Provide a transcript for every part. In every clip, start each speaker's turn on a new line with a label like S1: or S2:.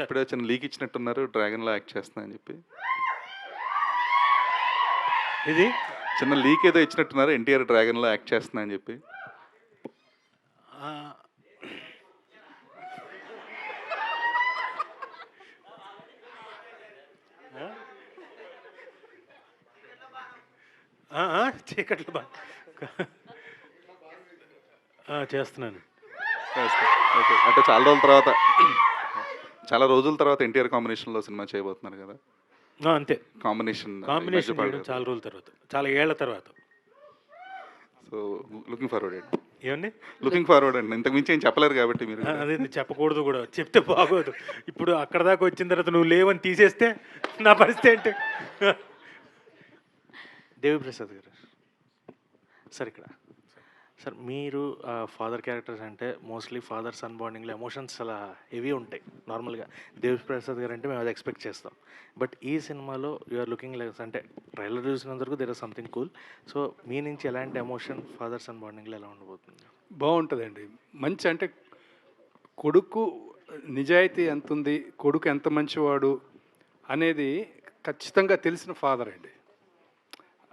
S1: ఇప్పుడే చిన్న leak ఇచ్చినట్టున్నారు, డ్రాగన్లో act చేస్తున్నా అని చెప్పి.
S2: ఇది
S1: చిన్న లీక్ ఏదో ఇచ్చినట్టున్నారు, ఎన్టీఆర్ డ్రాగన్లో యాక్ట్ చేస్తున్నా అని చెప్పి.
S2: ఆ, చీకట్లు చేస్తున్నాను.
S1: ఓకే, అంటే చాలా రోజుల తర్వాత ఎన్టీఆర్ కాంబినేషన్లో సినిమా చేయబోతున్నారు కదా.
S2: అంతే,
S1: కాంబినేషన్
S2: చేయడం చాలా రోజుల తర్వాత, చాలా ఏళ్ల తర్వాత.
S1: సో లుకింగ్ ఫార్వర్డ్ అండి.
S2: ఏమండి
S1: లుకింగ్ ఫార్వర్డ్ అండి, ఇంతకు మించి ఏం చెప్పలేరు కాబట్టి మీరు.
S2: అదే చెప్పకూడదు కూడా, చెప్తే బాగోదు. ఇప్పుడు అక్కడ దాకా వచ్చిన తర్వాత నువ్వు లేవని తీసేస్తే నా పరిస్థితి ఏంటి? దేవిప్రసాద్ గారు సార్, ఇక్కడ సార్ మీరు ఫాదర్ క్యారెక్టర్స్ అంటే మోస్ట్లీ ఫాదర్ సన్ బాండింగ్లో ఎమోషన్స్ చాలా హెవీ ఉంటాయి నార్మల్గా. దేవిప్రసాద్ గారు అంటే మేము అది ఎక్స్పెక్ట్ చేస్తాం. బట్ ఈ సినిమాలో యూఆర్ లుకింగ్ లైక్, అంటే ట్రైలర్ చూసినంత వరకు there is something cool. So మీ నుంచి ఎలాంటి ఎమోషన్ ఫాదర్ సన్ బాండింగ్లో ఎలా ఉండబోతుంది?
S3: బాగుంటుందండి. మంచి అంటే కొడుకు నిజాయితీ ఎంత ఉంది, కొడుకు ఎంత మంచివాడు అనేది ఖచ్చితంగా తెలిసిన ఫాదర్ అండి.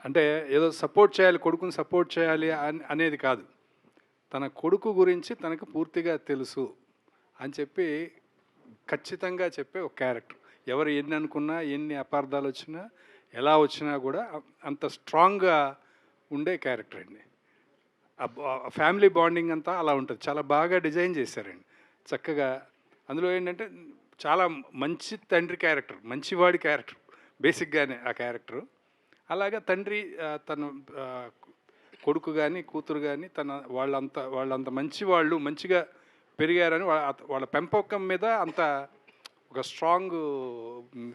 S3: అంటే ఏదో సపోర్ట్ చేయాలి, కొడుకుని సపోర్ట్ చేయాలి అనేది కాదు, తన కొడుకు గురించి తనకు పూర్తిగా తెలుసు అని చెప్పి ఖచ్చితంగా చెప్పే ఒక క్యారెక్టర్. ఎవరు ఎన్ని అనుకున్నా, ఎన్ని అపార్థాలు వచ్చినా, ఎలా వచ్చినా కూడా అంత స్ట్రాంగ్గా ఉండే క్యారెక్టర్ అండి. ఫ్యామిలీ బాండింగ్ అంతా అలా ఉంటుంది. చాలా బాగా డిజైన్ చేశారండి చక్కగా. అందులో ఏంటంటే చాలా మంచి తండ్రి క్యారెక్టర్, మంచివాడి క్యారెక్టర్ బేసిక్గానే ఆ క్యారెక్టరు. అలాగా తండ్రి తన కొడుకు కానీ కూతురు కానీ వాళ్ళంత మంచి వాళ్ళు మంచిగా పెరిగారని వాళ్ళ పెంపకం మీద అంత ఒక స్ట్రాంగ్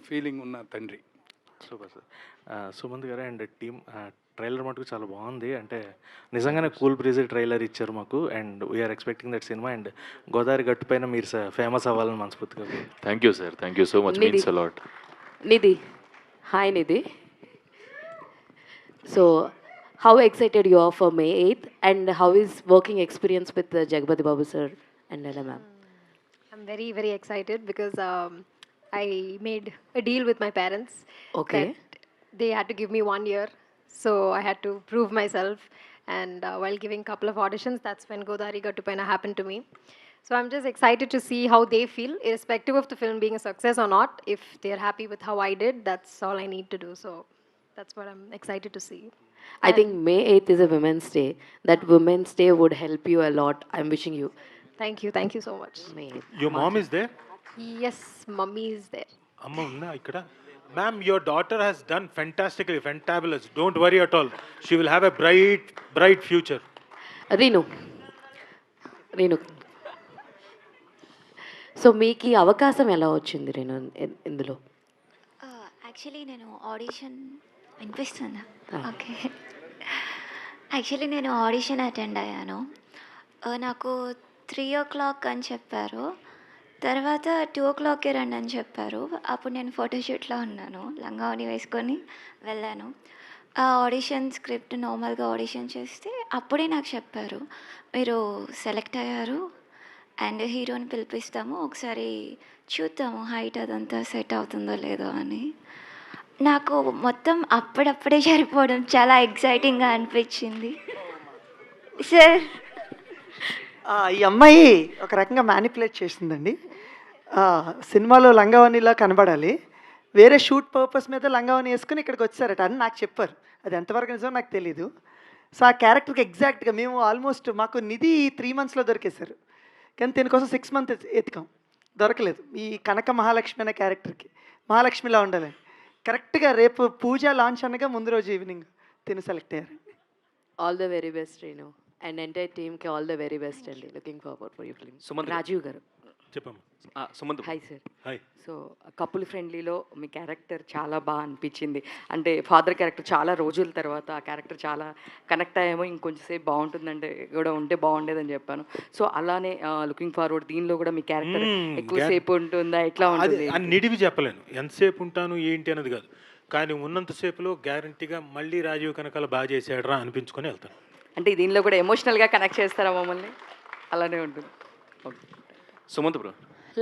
S3: ఫీలింగ్ ఉన్న తండ్రి.
S2: Super sir. సుమంత్ గారు అండ్ టీమ్, ట్రైలర్ మటుకు చాలా బాగుంది. అంటే నిజంగానే కూల్ బ్రీజీ ట్రైలర్ ఇచ్చారు మాకు, and we are expecting that cinema. And Godavari గట్టు పైన మీరు ఫేమస్ అవ్వాలని మనస్ఫూర్తిగా.
S4: Thank you sir, thank you so much, means a lot.
S5: Nidhi, hi Nidhi. So, how excited you are for May 8th, and how is working experience with Jagpati Babu sir and Nella ma'am?
S6: I'm very, very excited because I made a deal with my parents.
S5: Okay.
S6: That they had to give me 1 year, so I had to prove myself. And while giving a couple of auditions, that's when Godari Gattupaina happened to me. So I'm just excited to see how they feel, irrespective of the film being a success or not. If they're happy with how I did, that's all I need to do. So that's what I'm excited to see.
S5: I think May 8th is a Women's Day. That Women's Day would help you a lot. I'm wishing you
S6: Thank you so much.
S5: May 8th.
S2: Your mom is there?
S6: Yes, mummy is there.
S2: అమ్మ ఉందా ఇక్కడ? Ma'am, your daughter has done fantastically, fantabulous. Don't worry at all, she will have a bright future.
S5: Reenu. So మీకు ఈ అవకాశం ఎలా వచ్చింది రేణు ఇందులో?
S7: Actually నేను ఆడిషన్ వినిపిస్తుందా? ఓకే. యాక్చువల్లీ నేను ఆడిషన్ అటెండ్ అయ్యాను. నాకు 3 o'clock అని చెప్పారు. తర్వాత 2 o'clockకే రండి అని చెప్పారు. అప్పుడు నేను ఫోటోషూట్లో ఉన్నాను, లంగావని వేసుకొని వెళ్ళాను. ఆ ఆడిషన్ స్క్రిప్ట్ నార్మల్గా ఆడిషన్ చేస్తే అప్పుడే నాకు చెప్పారు, మీరు సెలెక్ట్ అయ్యారు అండ్ హీరోని పిలిపిస్తాము, ఒకసారి చూద్దాము హైట్ అదంతా సెట్ అవుతుందో లేదో అని. నాకు మొత్తం అప్పుడప్పుడే సరిపోవడం చాలా ఎక్సైటింగ్గా అనిపించింది సార్.
S8: ఈ అమ్మాయి ఒక రకంగా మ్యానిపులేట్ చేసిందండి. సినిమాలో లంగావనిలా కనబడాలి, వేరే షూట్ పర్పస్ మీద లంగావని వేసుకుని ఇక్కడికి వచ్చారట అని నాకు చెప్పారు. అది ఎంతవరకు నిజమో నాకు తెలీదు. సో ఆ క్యారెక్టర్కి ఎగ్జాక్ట్గా మేము ఆల్మోస్ట్ మాకు నిధి 3 monthsలో దొరికేశారు, కానీ దీనికోసం 6 months ఎతికాం, దొరకలేదు. ఈ కనక మహాలక్ష్మి అనే క్యారెక్టర్కి మహాలక్ష్మిలా ఉండాలని కరెక్ట్గా రేపు పూజ లాంచ్ అనగా ముందు రోజు ఈవినింగ్ తిని సెలెక్ట్ అయ్యారండి.
S5: All the very best Renu and entire టీమ్కి ఆల్ ద వెరీ బెస్ట్ అండి. Looking forward for you film. Rajeev గారు
S2: చెప్పమ్మా.
S9: Sumanth,
S5: hi sir.
S2: Hi.
S9: So couple ఫ్రెండ్లీలో మీ క్యారెక్టర్ చాలా బాగా అనిపించింది. అంటే ఫాదర్ క్యారెక్టర్ చాలా రోజుల తర్వాత ఆ క్యారెక్టర్ చాలా కనెక్ట్ అయ్యామో, ఇంకొంచెంసేపు బాగుంటుందంటే కూడా ఉంటే బాగుండేదని చెప్పాను. సో అలానే లుకింగ్ ఫార్వర్డ్ దీనిలో కూడా మీ క్యారెక్టర్ ఎక్కువసేపు ఉంటుందా, ఎట్లా ఉంటుంది?
S2: అని నిడివి చెప్పలేను, ఎంతసేపు ఉంటాను ఏంటి అనేది కాదు, కానీ ఉన్నంతసేపులో గ్యారంటీగా మళ్ళీ రాజీవ్ కనకాల బాగా చేసాడరా అనిపించుకొని వెళ్తాను.
S9: అంటే దీనిలో కూడా ఎమోషనల్గా కనెక్ట్ చేస్తారా మమ్మల్ని? అలానే ఉంటుంది.
S4: Sumanth bro,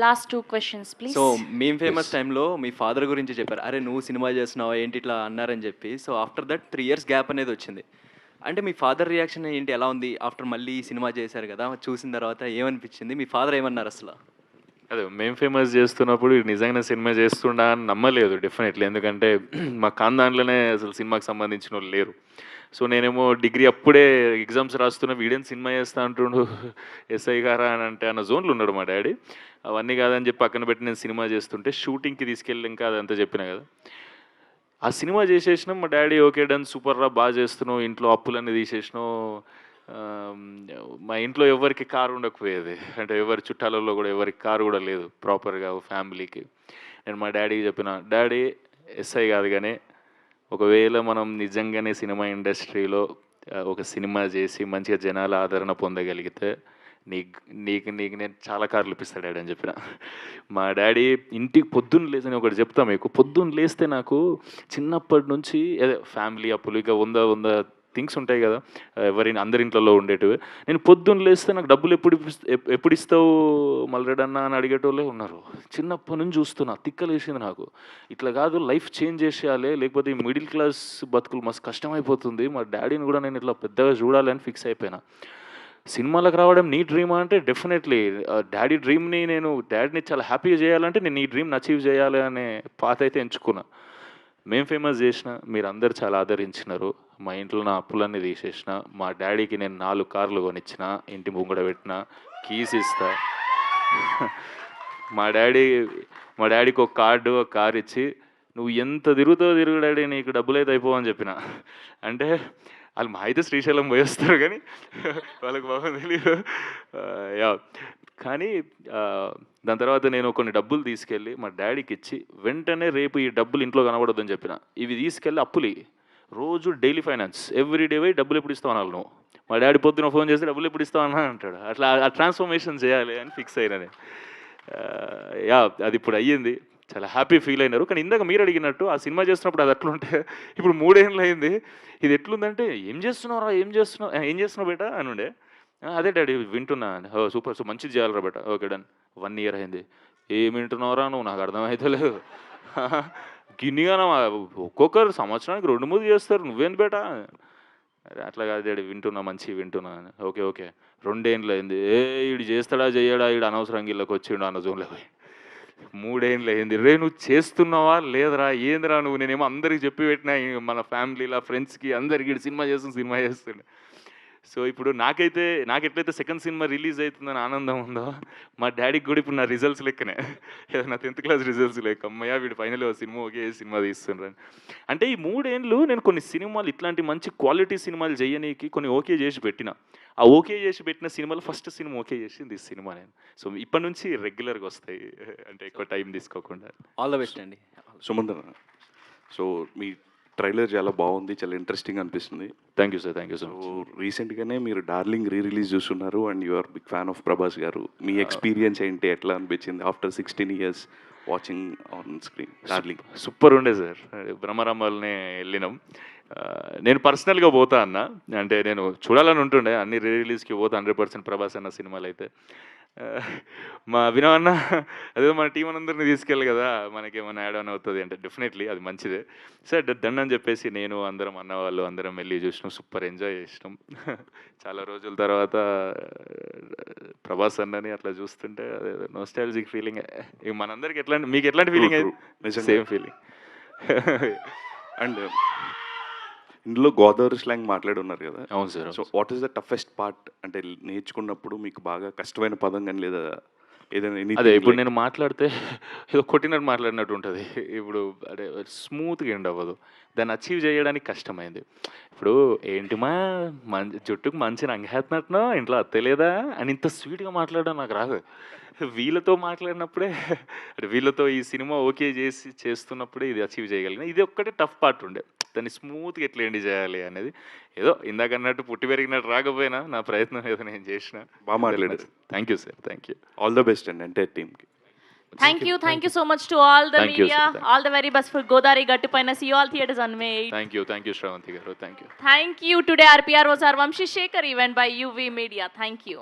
S5: Last 2 questions, please.
S10: So మేము ఫేమస్ టైంలో మీ ఫాదర్ గురించి చెప్పారు, అరే నువ్వు సినిమా చేస్తున్నావు ఏంటి ఇట్లా అన్నారని చెప్పి. So after that 3 years gap అనేది వచ్చింది. అంటే మీ ఫాదర్ రియాక్షన్ ఏంటి, ఎలా ఉంది ఆఫ్టర్ మళ్ళీ సినిమా చేశారు కదా, చూసిన తర్వాత ఏమనిపించింది, మీ ఫాదర్ ఏమన్నారు అసలు?
S4: అదే మేము ఫేమస్ చేస్తున్నప్పుడు ఇది నిజంగానే సినిమా చేస్తుండా అని నమ్మలేదు డెఫినెట్లీ. ఎందుకంటే మా ఖాందాన్లోనే అసలు సినిమాకి సంబంధించిన వాళ్ళు లేరు. సో నేనేమో డిగ్రీ అప్పుడే ఎగ్జామ్స్ రాస్తున్న వీడేం సినిమా చేస్తా అంటుండు ఎస్ఐ గారా అని అంటే అన్న జోన్లు ఉన్నాడు మా డాడీ. అవన్నీ కాదని చెప్పి పక్కన పెట్టి నేను సినిమా చేస్తుంటే షూటింగ్కి తీసుకెళ్ళి ఇంకా అదంతా చెప్పినా కదా. ఆ సినిమా చేసేసినాం, మా డాడీ ఓకే డన్ సూపర్ రా బాగా చేస్తున్నావు, ఇంట్లో అప్పులన్నీ తీసేసినావు. మా ఇంట్లో ఎవరికి కారు ఉండకపోయేది, అంటే ఎవరి చుట్టాలలో కూడా ఎవరికి కారు కూడా లేదు ప్రాపర్గా ఫ్యామిలీకి. నేను మా డాడీకి చెప్పిన, డాడీ ఎస్ఐ కాదు కానీ ఒకవేళ మనం నిజంగానే సినిమా ఇండస్ట్రీలో ఒక సినిమా చేసి మంచిగా జనాల ఆదరణ పొందగలిగితే నీకు నేను చాలా కార్లు ఇప్పిస్తాడు డాడీ అని చెప్పిన. మా డాడీ ఇంటికి పొద్దున్న లేచి, నేను ఒకటి చెప్తా మీకు, పొద్దున్న లేస్తే నాకు చిన్నప్పటి నుంచి అదే ఫ్యామిలీ అప్పులు ఇక వంద థింగ్స్ ఉంటాయి కదా అందరి ఇంట్లో ఉండేటివి. నేను పొద్దున్న లేస్తే నాకు డబ్బులు ఎప్పుడు ఇస్తావు మల్లరెడ్డన్న అని అడిగేటోళ్ళే ఉన్నారు. చిన్నప్పటి నుంచి చూస్తున్నా, తిక్కలేసింది నాకు. ఇట్లా కాదు, లైఫ్ చేంజ్ చేసేయాలి, లేకపోతే ఈ మిడిల్ క్లాస్ బతుకులు మస్తు కష్టమైపోతుంది. మా డాడీని కూడా నేను ఇట్లా పెద్దగా చూడాలి అని ఫిక్స్ అయిపోయినా. సినిమాలకు రావడం నీ డ్రీమా అంటే డెఫినెట్లీ డాడీ డ్రీమ్ని, నేను డాడీని చాలా హ్యాపీగా చేయాలంటే నేను ఈ డ్రీమ్ని అచీవ్ చేయాలి అనే పాత అయితే ఎంచుకున్నా. మేము ఫేమస్ చేసిన, మీరు అందరు చాలా ఆదరించినారు. మా ఇంట్లో నా అప్పులన్నీ తీసేసిన, మా డాడీకి నేను 4 కార్లు కొనిచ్చిన, ఇంటి ముంగడ పెట్టిన, కీస్ ఇస్తా. మా డాడీకి ఒక కార్ ఇచ్చి, నువ్వు ఎంత తిరుగుతావు తిరుగు డాడీ, నీకు డబ్బులు అయితే అయిపోవని చెప్పిన. అంటే వాళ్ళు మా అయితే శ్రీశైలం పోయి వస్తారు కానీ వాళ్ళకి బాగా తెలియదు. యా కానీ దాని తర్వాత నేను కొన్ని డబ్బులు తీసుకెళ్ళి మా డాడీకి ఇచ్చి, వెంటనే రేపు ఈ డబ్బులు ఇంట్లో కనబడొద్దని చెప్పిన. ఇవి తీసుకెళ్ళి అప్పులు రోజు డైలీ ఫైనాన్స్ ఎవ్రీడే పోయి డబ్బులు ఎప్పుడు ఇస్తావు అనాలి నువ్వు. మా డాడీ పొద్దున ఫోన్ చేసి డబ్బులు ఎప్పుడు ఇస్తావు అన్నా అంటాడు. అట్లా ఆ ట్రాన్స్ఫర్మేషన్ చేయాలి అని ఫిక్స్ అయినా నేను. యా అది ఇప్పుడు అయ్యింది, చాలా హ్యాపీ ఫీల్ అయినారు. కానీ ఇందాక మీరు అడిగినట్టు ఆ సినిమా చేస్తున్నప్పుడు అది అట్లుంటే ఇప్పుడు 3 ఏళ్ళు అయింది. ఇది ఎట్లుందంటే ఏం చేస్తున్నావు బేటా అని ఉండే. అదే డాడీ వింటున్నా, సూపర్ మంచిది చేయాలరా బేటా, ఓకే డన్. 1 year అయింది. ఏం వింటున్నావురా నువ్వు, నాకు అర్థమైతే లేదు. గిన్నిగానా ఒక్కొక్కరు సంవత్సరానికి 2-3 చేస్తారు, నువ్వేంది బేటా. అట్లా కాదు డాడీ వింటున్నా, మంచిగా వింటున్నా. ఓకే 2 ఏళ్ళు అయింది. వీడు చేస్తాడా చేయడా, వీడు అనవసరంగా ఇళ్ళకి వచ్చిండు అన్న జోన్లో పోయి. 3 ఏళ్ళు అయింది. రే నువ్వు చేస్తున్నావా లేదురా, ఏందిరా నువ్వు. నేనేమో అందరికి చెప్పి పెట్టినా, మన ఫ్యామిలీలో ఫ్రెండ్స్కి అందరికి సినిమా చేస్తుండే. సో ఇప్పుడు నాకు ఎట్లయితే సెకండ్ సినిమా రిలీజ్ అవుతుందని ఆనందం ఉందో, మా డాడీకి కూడా ఇప్పుడు నా రిజల్ట్స్ లెక్కనే, నా 10th class రిజల్ట్స్ లెక్క. అమ్మయ్య వీడు ఫైనల్ సినిమా తీస్తుండ్రని. అంటే ఈ 3 ఏళ్ళు నేను కొన్ని సినిమాలు, ఇట్లాంటి మంచి క్వాలిటీ సినిమాలు చేయనీకి కొన్ని ఓకే చేసి పెట్టిన. ఆ ఓకే చేసి పెట్టిన సినిమాలో ఫస్ట్ సినిమా ఓకే చేసింది ఈ సినిమా నేను. సో ఇప్పటి నుంచి రెగ్యులర్గా వస్తాయి, అంటే ఎక్కువ టైం తీసుకోకుండా.
S10: ఆల్ ద బెస్ట్ అండి.
S1: సుమంత్, సో మీ ట్రైలర్ చాలా బాగుంది, చాలా ఇంట్రెస్టింగ్ అనిపిస్తుంది.
S4: Thank you sir. సో
S1: రీసెంట్గానే మీరు డార్లింగ్ రిలీజ్ చూస్తున్నారు and you are big fan of Prabhas garu. మీ ఎక్స్పీరియన్స్ ఏంటి, ఎట్లా అనిపించింది after 16 years watching on screen Darling?
S4: Super ఉండే సార్. బ్రహ్మరాంబాలనే వెళ్ళినాం. నేను పర్సనల్గా పోతా అన్న, అంటే నేను చూడాలని ఉంటుండే, అన్ని రిలీజ్కి పోతా 100% ప్రభాస్ అన్న సినిమాలు అయితే. మా అభినవ్ అన్న అదే మన టీం అందరినీ తీసుకెళ్ళి కదా, మనకేమైనా యాడ్ ఆన్ అవుతుంది అంటే డెఫినెట్లీ అది మంచిదే సార్. దండ అని చెప్పేసి నేను అందరం అన్న వాళ్ళు అందరం వెళ్ళి చూసినాం, సూపర్ ఎంజాయ్ చేసినాం. చాలా రోజుల తర్వాత ప్రభాస్ అన్నని అట్లా చూస్తుంటే అదే నోస్టాలజిక్ ఫీలింగ్. మనందరికి ఎట్లాంటి, మీకు ఎట్లాంటి ఫీలింగ్ అయింది? Same feeling.
S1: అండ్ ఇందులో గోదావరి స్లాంగ్ మాట్లాడి ఉన్నారు కదా.
S4: అవును sir.
S1: So what is the toughest part, అంటే నేర్చుకున్నప్పుడు మీకు బాగా కష్టమైన పదం కానీ లేదా ఏదైనా?
S4: అదే ఇప్పుడు నేను మాట్లాడితే ఏదో కొట్టినట్టు మాట్లాడినట్టు ఉంటుంది. ఇప్పుడు అంటే స్మూత్గా ఎండ్ అవ్వదు, దాన్ని అచీవ్ చేయడానికి కష్టమైంది. ఇప్పుడు ఏంటి జుట్టుకు మంచి రంగేస్తున్నట్టునో ఇంట్లో అత్తలేదా అని ఇంత స్వీట్గా మాట్లాడడం నాకు రాదు. వీళ్ళతో మాట్లాడినప్పుడే, అంటే వీళ్ళతో ఈ సినిమా ఓకే చేస్తున్నప్పుడే ఇది అచీవ్ చేయగలిగిన. ఇది ఒక్కటే టఫ్ పార్ట్ ఉండే, దాన్ని స్మూత్గా ఎట్లా ఎండ్ చేయాలి అనేది. ఏదో ఇందాక అన్నట్టు పుట్టి పెరిగినట్టు రాకపోయినా నా ప్రయత్నం ఏదో నేను చేసిన.
S1: బాగా మాట్లాడారు.
S4: Thank you sir. Thank you.
S1: All the best అండి ఎంటైర్ టీమ్కి.
S5: Thank you so much to all the
S4: Thank you,
S5: media.
S4: sir.
S5: All the very best for Godari Gattupaina. See you all theaters on May 8th.
S4: Thank you Shravanti garu. Thank you.
S5: Thank you. Today RPR was our Vamshi Shekhar event by UV Media. Thank you.